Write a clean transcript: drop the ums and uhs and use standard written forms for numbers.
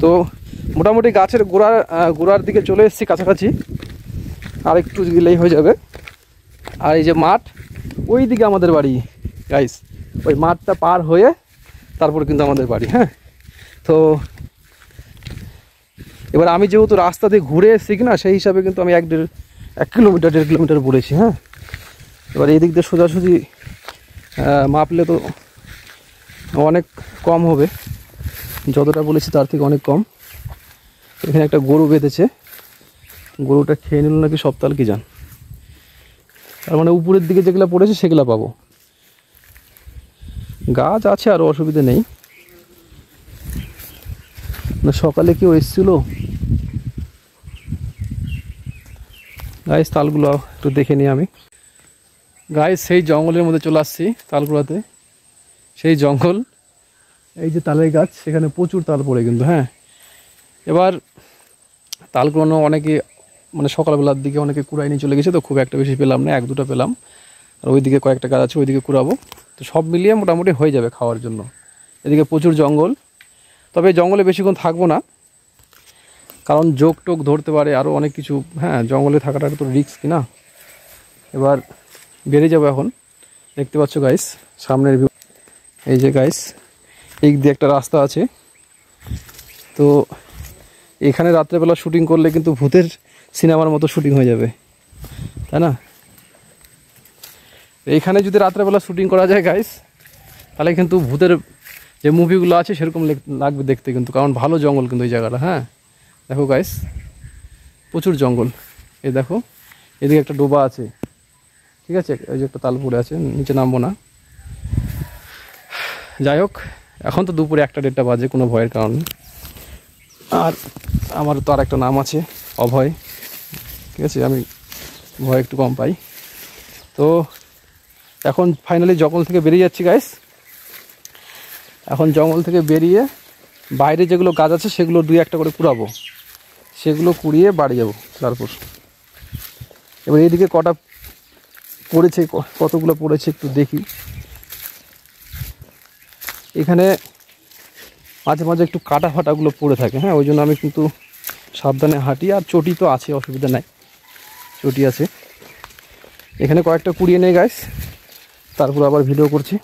তো মোটামুটি গাছের গোড়ার দিকে চলে এসেছি কাছাকাছি, আর একটু গেলেই হয়ে যাবে। আর এই যে মাঠ, ওই দিকে আমাদের বাড়ি গাইস, ওই মাঠটা পার হয়ে তারপর কিন্তু আমাদের বাড়ি। হ্যাঁ, তো এবার আমি যেহেতু রাস্তা দিয়ে ঘুরে এসেছি কিনা, সেই হিসাবে কিন্তু আমি 1 কিলোমিটার ঘুরেছি। হ্যাঁ, এবার এই দিক দিয়ে সোজাসুজি মাপলে তো অনেক কম হবে, যতটা বলেছি তার থেকে অনেক কম। এখানে একটা গরু বেঁধেছে, গরুটা খেয়ে নিল নাকি সব তাল কি জান। তার মানে উপরের দিকে যেগুলো পড়েছে সেগুলো পাবো। গাছ আছে, আরও অসুবিধা নেই। সকালে কেউ এসেছিল গাইস, তালগুলো একটু দেখে নিই আমি। গাইস, সেই জঙ্গলের মধ্যে চলে আসছি, তালগুলোতে। সেই জঙ্গল, এই যে তালের গাছ, সেখানে প্রচুর তাল পড়ে কিন্তু। হ্যাঁ, এবার তালগুলো অনেকে মানে সকালবেলার দিকে অনেকে কুড়াই নিয়ে চলে গেছে, তো খুব একটা বেশি পেলাম না, 1-2টা পেলাম। আর ওইদিকে কয়েকটা গাছ আছে, ওইদিকে কুড়াবো। তো সব মিলিয়ে মোটামুটি হয়ে যাবে খাওয়ার জন্য। এদিকে প্রচুর জঙ্গল, তবে জঙ্গলে বেশিক্ষণ থাকবো না, কারণ জোক টোক ধরতে পারে, আরও অনেক কিছু। হ্যাঁ, জঙ্গলে থাকাটা তো রিস্ক কি না। এবার বেরিয়ে যাবো এখন। দেখতে পাচ্ছ গাইস সামনের ভিউ, এই যে গাইস, এই দিয়ে একটা রাস্তা আছে। তো এখানে রাত্রেবেলা শুটিং করলে কিন্তু ভূতের সিনেমার মতো শুটিং হয়ে যাবে, তাই না? এইখানে যদি রাত্রেবেলা শুটিং করা যায় গাইস, তাহলে কিন্তু ভূতের যে মুভিগুলো আছে সেরকম লাগবে দেখতে কিন্তু, কারণ ভালো জঙ্গল কিন্তু এই জায়গাটা। হ্যাঁ, দেখো গাইস, প্রচুর জঙ্গল। এই দেখো, এদিকে একটা ডোবা আছে, ঠিক আছে, ওই যে একটা তাল পড়ে আছে, নিচে নামবো না। যাই হোক, এখন তো দুপুরে 1-1:30 বাজে, কোনো ভয়ের কারণ নেই। আর আমার তো আর একটা নাম আছে, অভয়। ঠিক আছে, আমি ভয় একটু কম পাই। তো এখন ফাইনালি জঙ্গল থেকে বেরিয়ে যাচ্ছি গাইস। এখন জঙ্গল থেকে বেরিয়ে বাইরে যেগুলো গাছ আছে সেগুলো 2-1টা করে কুড়াবো, সেগুলো কুড়িয়ে বাড়ি যাব। তারপর এবার এইদিকে কটা পড়েছে, কতগুলো পড়েছে একটু দেখি। এখানে মাঝে মাঝে একটু কাটা ফাটাগুলো পড়ে থাকে। হ্যাঁ, ওই জন্য আমি কিন্তু সাবধানে হাঁটি। আর চটি তো আছে, অসুবিধা নাই, চটি আছে। এখানে কয়েকটা কুড়িয়ে নেই গাইস, তারপর আবার ভিডিও করছি।